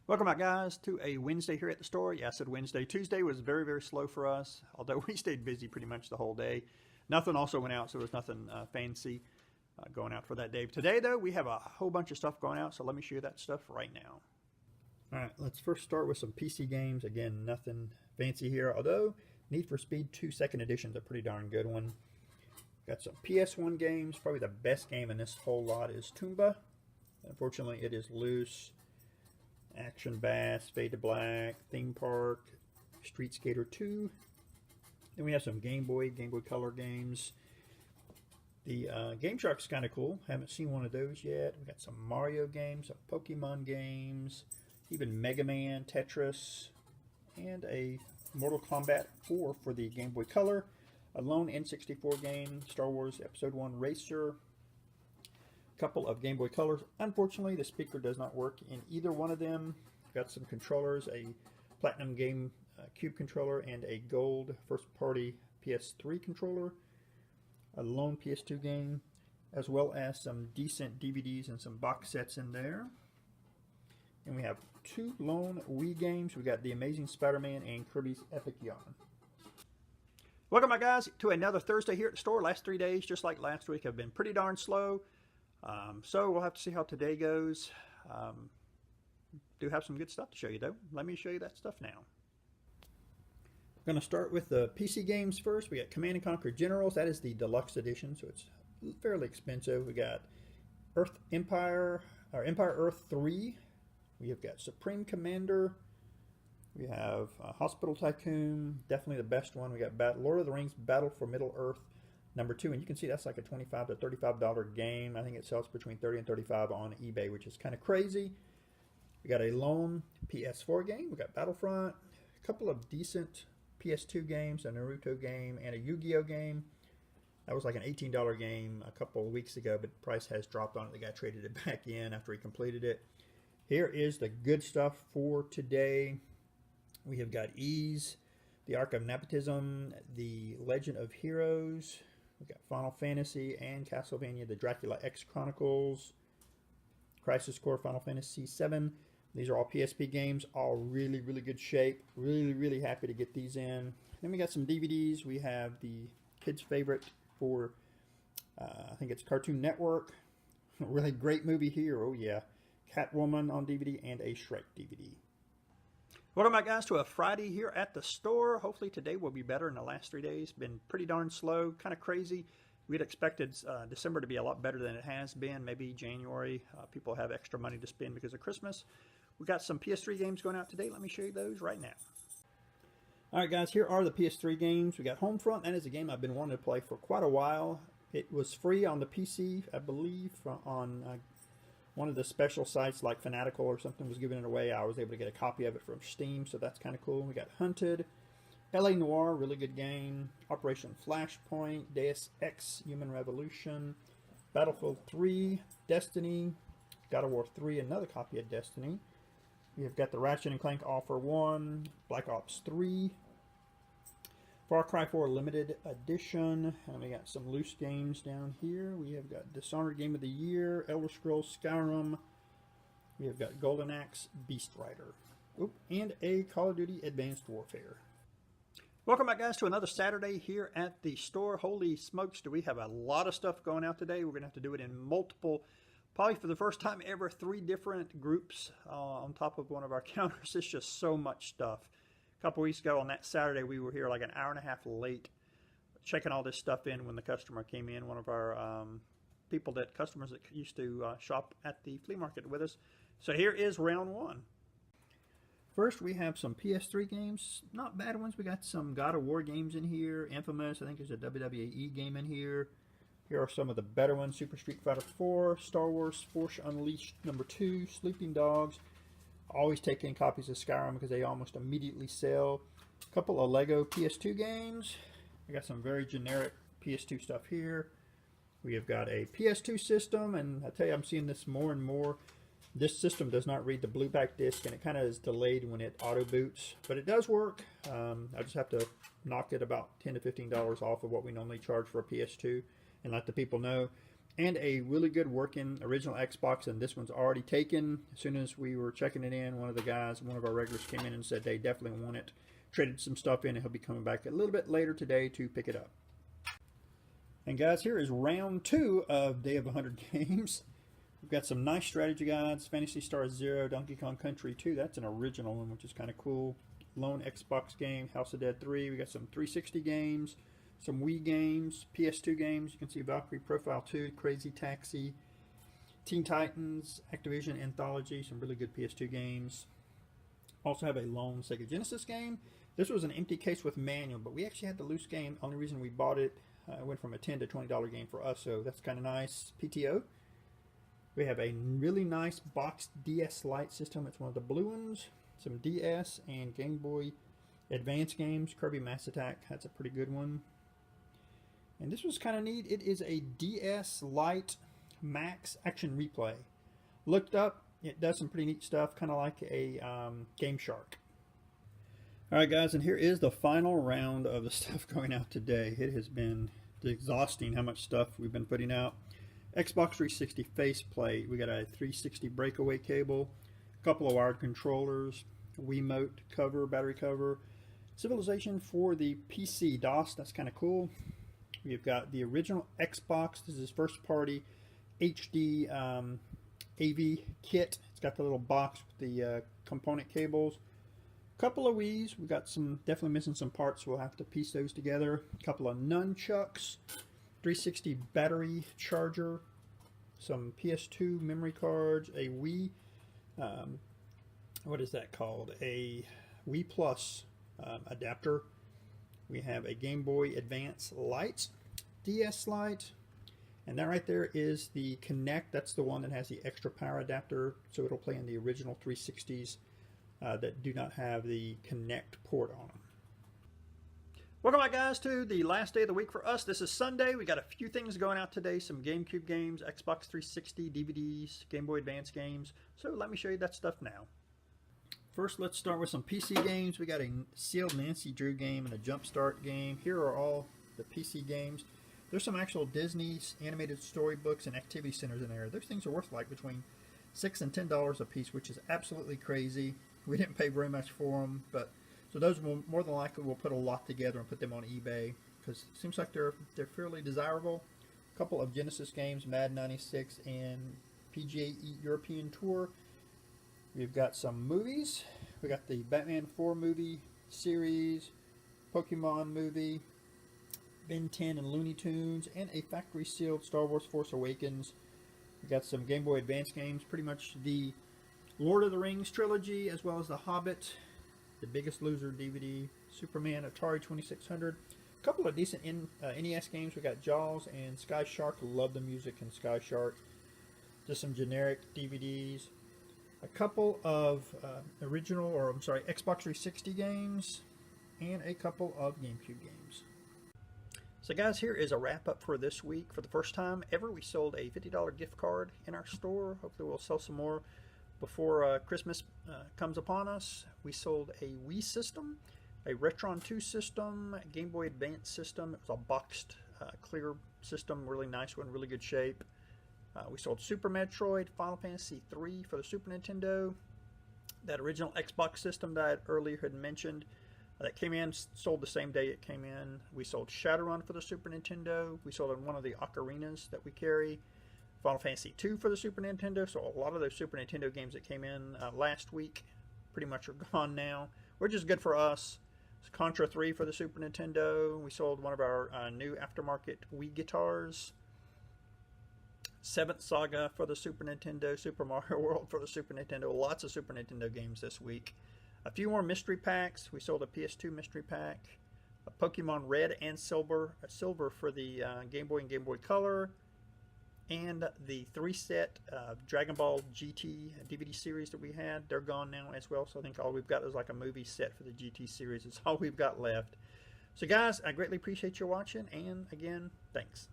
Welcome back, guys, to a Wednesday here at the store. Yeah, I said Wednesday. Tuesday was very, very slow for us, although we stayed busy pretty much the whole day. Nothing also went out, so there was nothing fancy going out for that day. Today, though, we have a whole bunch of stuff going out, so let me show you that stuff right now. All right, let's first start with some PC games. Again, nothing fancy here, although Need for Speed 2 Second Edition is a pretty darn good one. Got some PS1 games. Probably the best game in this whole lot is Toomba. Unfortunately, it is loose. Action Bass, Fade to Black, Theme Park, Street Skater 2. Then we have some Game Boy Color games. The Game Shark's kind of cool. Haven't seen one of those yet. We got some Mario games, some Pokemon games, even Mega Man, Tetris, and a Mortal Kombat 4 for the Game Boy Color. A lone N64 game, Star Wars Episode 1 Racer. Couple of Game Boy Colors. Unfortunately, the speaker does not work in either one of them. Got some controllers, a Platinum Game Cube controller and a gold first-party PS3 controller, a lone PS2 game, as well as some decent DVDs and some box sets in there. And we have two lone Wii games. We got The Amazing Spider-Man and Kirby's Epic Yarn. Welcome, my guys, to another Thursday here at the store. Last 3 days, just like last week, have been pretty darn slow. So we'll have to see how today goes. Do have some good stuff to show you, though. Let me show you that stuff now. I'm going to start with the PC games first. We got Command & Conquer Generals. That is the deluxe edition, so it's fairly expensive. We got Empire Earth 3. We have got Supreme Commander. We have Hospital Tycoon, definitely the best one. We got Lord of the Rings Battle for Middle-earth #2, and you can see that's like a $25 to $35 game. I think it sells between $30 and $35 on eBay, which is kind of crazy. We got a lone PS4 game. We got Battlefront, a couple of decent PS2 games, a Naruto game, and a Yu-Gi-Oh game. That was like an $18 game a couple of weeks ago, but the price has dropped on it. The guy traded it back in after he completed it. Here is the good stuff for today. We have got Ys, the Ark of Nepotism, the Legend of Heroes. We've got Final Fantasy and Castlevania, the Dracula X Chronicles, Crisis Core, Final Fantasy VII. These are all PSP games, all really, really good shape. Really, really happy to get these in. Then we got some DVDs. We have the kids' favorite for, I think it's Cartoon Network. Really great movie here. Oh, yeah. Catwoman on DVD and a Shrek DVD. Welcome back, guys, to a Friday here at the store. Hopefully today will be better than the last 3 days. Been pretty darn slow, kind of crazy. We'd expected December to be a lot better than it has been. Maybe January. People have extra money to spend because of Christmas. We got some PS3 games going out today. Let me show you those right now. All right, guys, here are the PS3 games. We got Homefront. That is a game I've been wanting to play for quite a while. It was free on the PC, I believe, on one of the special sites like Fanatical or something was giving it away. I was able to get a copy of it from Steam, so that's kind of cool. We got Hunted, L.A. Noire, really good game, Operation Flashpoint, Deus Ex, Human Revolution, Battlefield 3, Destiny, God of War 3, another copy of Destiny. We have got the Ratchet & Clank All for One, Black Ops 3, Far Cry 4 Limited Edition, and we got some loose games down here. We have got Dishonored Game of the Year, Elder Scrolls Skyrim. We have got Golden Axe, Beast Rider, and a Call of Duty Advanced Warfare. Welcome back, guys, to another Saturday here at the store. Holy smokes, do we have a lot of stuff going out today. We're going to have to do it in multiple, probably for the first time ever, 3 different groups on top of one of our counters. It's just so much stuff. A couple weeks ago on that Saturday, we were here like an hour and a half late checking all this stuff in when the customer came in. One of our customers that used to shop at the flea market with us. So here is round 1. First, we have some PS3 games. Not bad ones. We got some God of War games in here. Infamous, I think there's a WWE game in here. Here are some of the better ones. Super Street Fighter 4, Star Wars Force Unleashed #2, Sleeping Dogs. Always take in copies of Skyrim because they almost immediately sell. A couple of Lego PS2 games. We got some very generic PS2 stuff here. We have got a PS2 system, and I tell you, I'm seeing this more and more. This system does not read the blueback disc, and it kind of is delayed when it auto boots, but it does work. I just have to knock it about $10 to $15 off of what we normally charge for a PS2 and let the people know. and a really good working original Xbox, and this one's already taken. As soon as we were checking it in, one of our regulars came in and said they definitely want it. Traded some stuff in, and he'll be coming back a little bit later today to pick it up. And guys, here is round 2 of Day of 100 Games. We've got some nice strategy guides. Phantasy Star Zero, Donkey Kong Country 2. That's an original one, which is kind of cool. Lone Xbox game, House of Dead 3. We got some 360 games, some Wii games, PS2 games. You can see Valkyrie Profile 2, Crazy Taxi, Teen Titans, Activision Anthology, some really good PS2 games. Also have a lone Sega Genesis game. This was an empty case with manual, but we actually had the loose game. Only reason we bought it, it went from a $10 to $20 game for us, so that's kind of nice. PTO. We have a really nice boxed DS Lite system. It's one of the blue ones. Some DS and Game Boy Advance games. Kirby Mass Attack, that's a pretty good one. And this was kind of neat. It is a DS Lite Max Action Replay. Looked up, it does some pretty neat stuff, kind of like a Game Shark. Alright guys, and here is the final round of the stuff going out today. It has been exhausting how much stuff we've been putting out. Xbox 360 faceplate. We got a 360 breakaway cable, a couple of wired controllers, Wiimote cover, battery cover, Civilization for the PC DOS. That's kind of cool. We've got the original Xbox. This is first party HD AV kit. It's got the little box with the component cables. Couple of Wii's. We got some, definitely missing some parts. We'll have to piece those together. A couple of nunchucks, 360 battery charger, some PS2 memory cards, a Wii, what is that called? A Wii Plus adapter. We have a Game Boy Advance Lite, DS Lite, and that right there is the Kinect. That's the one that has the extra power adapter, so it'll play in the original 360s. That do not have the Kinect port on them. Welcome back guys to the last day of the week for us. This is Sunday. We got a few things going out today. Some GameCube games, Xbox 360, DVDs, Game Boy Advance games. So let me show you that stuff now. First, let's start with some PC games. We got a sealed Nancy Drew game and a Jumpstart game. Here are all the PC games. There's some actual Disney animated storybooks and activity centers in there. Those things are worth like between $6 and $10 a piece, which is absolutely crazy. We didn't pay very much for them, but so those will more than likely we'll put a lot together and put them on eBay because it seems like they're fairly desirable. A couple of Genesis games, Madden 96 and PGA European Tour. We've got some movies. We got the Batman 4 movie series, Pokemon movie, Ben 10 and Looney Tunes, and a factory sealed Star Wars Force Awakens. We got some Game Boy Advance games, pretty much the Lord of the Rings trilogy, as well as The Hobbit, The Biggest Loser DVD, Superman, Atari 2600. A couple of decent NES games. We got Jaws and Sky Shark. Love the music in Sky Shark. Just some generic DVDs. A couple of Xbox 360 games, and a couple of GameCube games. So guys, here is a wrap up for this week. For the first time ever, we sold a $50 gift card in our store. Hopefully we'll sell some more before Christmas comes upon us. We sold a Wii system, a Retron 2 system, a Game Boy Advance system. It was a boxed clear system, really nice one, really good shape. We sold Super Metroid, Final Fantasy 3 for the Super Nintendo, that original Xbox system that I earlier had mentioned that came in, sold the same day it came in. We sold Shadowrun for the Super Nintendo. We sold one of the ocarinas that we carry. Final Fantasy 2 for the Super Nintendo, so a lot of those Super Nintendo games that came in last week pretty much are gone now, which is good for us. It's Contra 3 for the Super Nintendo. We sold one of our new aftermarket Wii guitars. Seventh Saga for the Super Nintendo, Super Mario World for the Super Nintendo. Lots of Super Nintendo games this week. A few more mystery packs. We sold a PS2 mystery pack, a Pokemon Red and Silver for the Game Boy and Game Boy Color, and the 3-set Dragon Ball GT DVD series that we had. They're gone now as well, so I think all we've got is like a movie set for the GT series. It's all we've got left. So guys, I greatly appreciate you watching, and again, thanks.